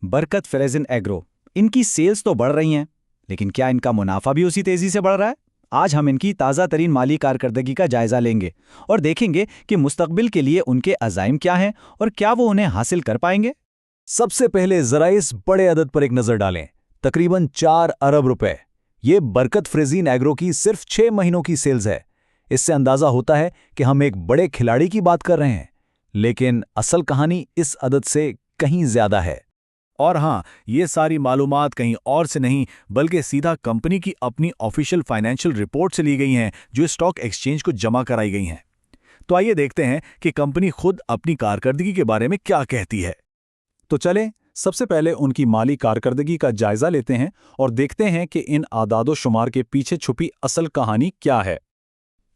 बरकत फ्रेजिन एग्रो, इनकी सेल्स तो बढ़ रही हैं, लेकिन क्या इनका मुनाफा भी उसी तेजी से बढ़ रहा है? आज हम इनकी ताज़ा तरीन माली कारकर्दगी का जायजा लेंगे और देखेंगे कि मुस्तकबिल के लिए उनके अज़ाइम क्या हैं और क्या वो उन्हें हासिल कर पाएंगे। सबसे पहले जरा इस बड़े अदद पर एक नजर डालें। तकरीबन 4 अरब रुपए। ये बरकत फ्रेजीन एग्रो की सिर्फ 6 महीनों की सेल्स है। इससे अंदाजा होता है कि हम एक बड़े खिलाड़ी की बात कर रहे हैं। लेकिन असल कहानी इस अदद से कहीं ज्यादा है। और हाँ, ये सारी मालूमात कहीं और से नहीं बल्कि सीधा कंपनी की अपनी ऑफिशियल फाइनेंशियल रिपोर्ट से ली गई हैं, जो स्टॉक एक्सचेंज को जमा कराई गई हैं। तो आइए देखते हैं कि कंपनी खुद अपनी कारकर्दगी के बारे में क्या कहती है। तो चलें, सबसे पहले उनकी माली कारकर्दगी का जायजा लेते हैं और देखते हैं कि इन आदादो शुमार के पीछे छुपी असल कहानी क्या है।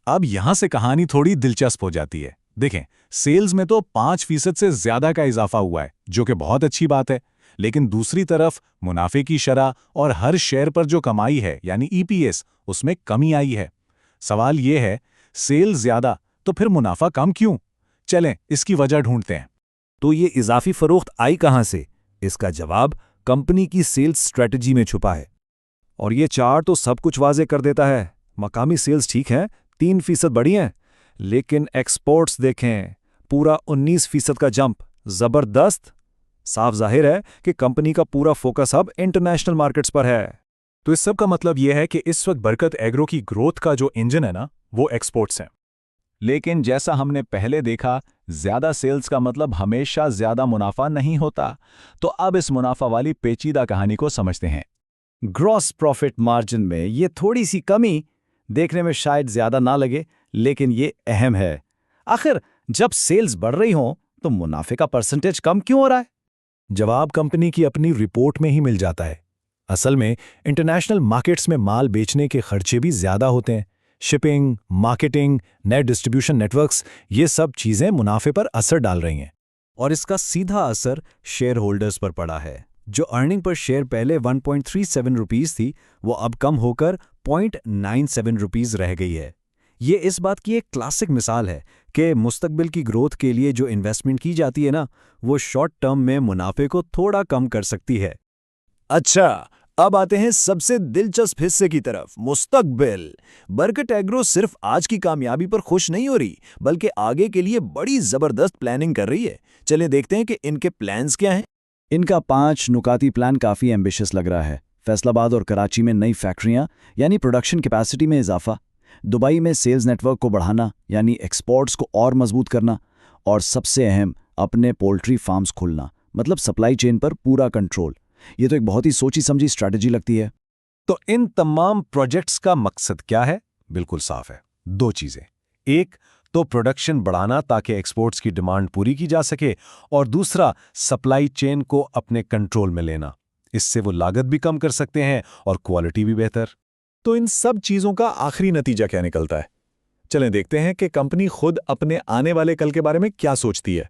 अब यहां से कहानी थोड़ी दिलचस्प हो जाती है। देखें, सेल्स में तो 5% से ज्यादा का इजाफा हुआ है, जो कि बहुत अच्छी बात है। लेकिन दूसरी तरफ मुनाफे की शरह और हर शेयर पर जो कमाई है यानी ईपीएस, उसमें कमी आई है। सवाल यह है, सेल्स ज्यादा तो फिर मुनाफा कम क्यों? चलें, इसकी वजह ढूंढते हैं। तो ये इजाफी फरोख्त आई कहां से? इसका जवाब कंपनी की सेल्स स्ट्रेटजी में छुपा है। और ये चार्ट तो सब कुछ वाजे कर देता है। मकामी सेल्स ठीक हैं, 3% बढ़ी हैं, लेकिन एक्सपोर्ट्स देखें, पूरा 19% का जंप, जबरदस्त। साफ जाहिर है कि कंपनी का पूरा फोकस अब इंटरनेशनल मार्केट्स पर है। तो इस सब का मतलब यह है कि इस वक्त बरकत एग्रो की ग्रोथ का जो इंजन है ना, वो एक्सपोर्ट्स हैं। लेकिन जैसा हमने पहले देखा, ज्यादा सेल्स का मतलब हमेशा ज्यादा मुनाफा नहीं होता। तो अब इस मुनाफा वाली पेचीदा कहानी को समझते हैं। ग्रॉस प्रॉफिट मार्जिन में ये थोड़ी सी कमी देखने में शायद ज्यादा ना लगे, लेकिन ये अहम है। आखिर जब सेल्स बढ़ रही हों तो मुनाफे का परसेंटेज कम क्यों हो रहा है? जवाब कंपनी की अपनी रिपोर्ट में ही मिल जाता है। असल में इंटरनेशनल मार्केट्स में माल बेचने के खर्चे भी ज्यादा होते हैं। Shipping, marketing, net distribution networks, ये सब चीजें मुनाफे पर असर डाल रही हैं। और इसका सीधा असर शेयर होल्डर्स पर पड़ा है। जो अर्निंग पर शेयर पहले 1.37 रुपीस थी, वो अब कम होकर 0.97 रुपीस रह गई है। ये इस बात की एक क्लासिक मिसाल है कि मुस्तकबिल की ग्रोथ के लिए जो इन्वेस्टमेंट की जाती है ना, वो शॉर्ट टर्म में मुनाफे को थोड़ा कम कर सकती है। अच्छा, अब आते हैं सबसे दिलचस्प हिस्से की तरफ, मुस्तकबिल। बरकत एग्रो सिर्फ आज की कामयाबी पर खुश नहीं हो रही, बल्कि आगे के लिए बड़ी जबरदस्त प्लानिंग कर रही है। चलिए देखते हैं कि इनके प्लान्स क्या हैं। इनका 5 नुकाती प्लान काफ़ी एम्बिशियस लग रहा है। फैसलाबाद और कराची में नई फैक्ट्रियां यानी प्रोडक्शन कैपेसिटी में इजाफा, दुबई में सेल्स नेटवर्क को बढ़ाना यानी एक्सपोर्ट्स को और मजबूत करना, और सबसे अहम अपने पोल्ट्री फार्म्स खोलना, मतलब सप्लाई चेन पर पूरा कंट्रोल। ये तो एक बहुत ही सोची समझी स्ट्रैटेजी लगती है। तो इन तमाम प्रोजेक्ट्स का मकसद क्या है? बिल्कुल साफ है, 2 चीजें। एक तो प्रोडक्शन बढ़ाना ताकि एक्सपोर्ट्स की डिमांड पूरी की जा सके, और दूसरा सप्लाई चेन को अपने कंट्रोल में लेना। इससे वो लागत भी कम कर सकते हैं और क्वालिटी भी बेहतर। तो इन सब चीजों का आखिरी नतीजा क्या निकलता है? चलें देखते हैं कि कंपनी खुद अपने आने वाले कल के बारे में क्या सोचती है।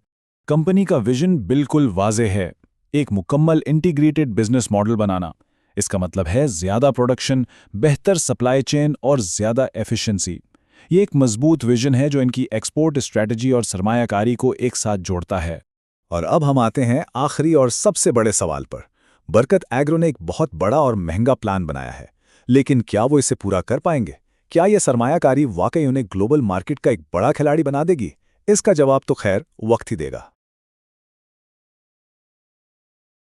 कंपनी का विजन बिल्कुल वाज़ेह है, एक मुकम्मल इंटीग्रेटेड बिजनेस मॉडल बनाना। इसका मतलब है ज्यादा प्रोडक्शन, बेहतर सप्लाई चेन और ज्यादा एफिशिएंसी। ये एक मजबूत विजन है जो इनकी एक्सपोर्ट स्ट्रैटेजी और सरमायाकारी को एक साथ जोड़ता है। और अब हम आते हैं आखिरी और सबसे बड़े सवाल पर। बरकत एग्रो ने एक बहुत बड़ा और महंगा प्लान बनाया है, लेकिन क्या वो इसे पूरा कर पाएंगे? क्या यह सरमायाकारी वाकई उन्हें ग्लोबल मार्केट का एक बड़ा खिलाड़ी बना देगी? इसका जवाब तो खैर वक्त ही देगा।